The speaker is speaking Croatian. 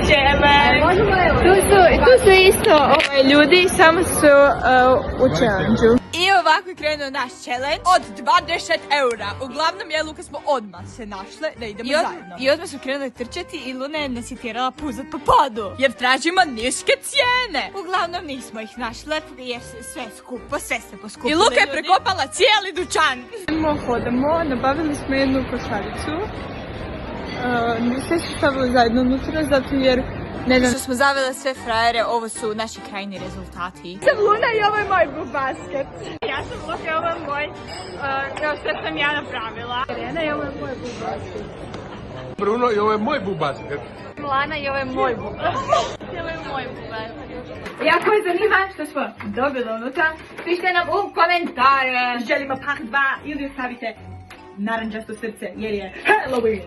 čele. Tu su isto ljudi, samo su u challenge-u. I ovako je krenuo naš challenge od 20 eura. Uglavnom ja i Luka smo odmah se našle da idemo zajedno. I odmah su krenuli trčati i Luna je nas je tjerala puzat po podu. Jer tražimo niske cijene. Uglavnom nismo ih našle jer sve skupo, sve se poskupili. I Luka je prekopala cijeli dućan. Hodamo, nabavili smo jednu košaricu. Sve su stavili zajedno unutra zato jer ne znam što smo zavele sve frajere, ovo su naši krajni rezultati. Sam Luna i ovo je moj bubasket. Ja sam Luka i ovo je moj, kao što sam ja napravila. Irena i ovo je moj bubasket. Bruno i ovo je moj bubasket. Milana i ovo je moj bubasket. Ovo je moj bubasket. Jako je zanima što smo dobili unutra. Pišite nam u komentare. Želimo pak 2 ili ostavite naranđasto srce jer je Halloween.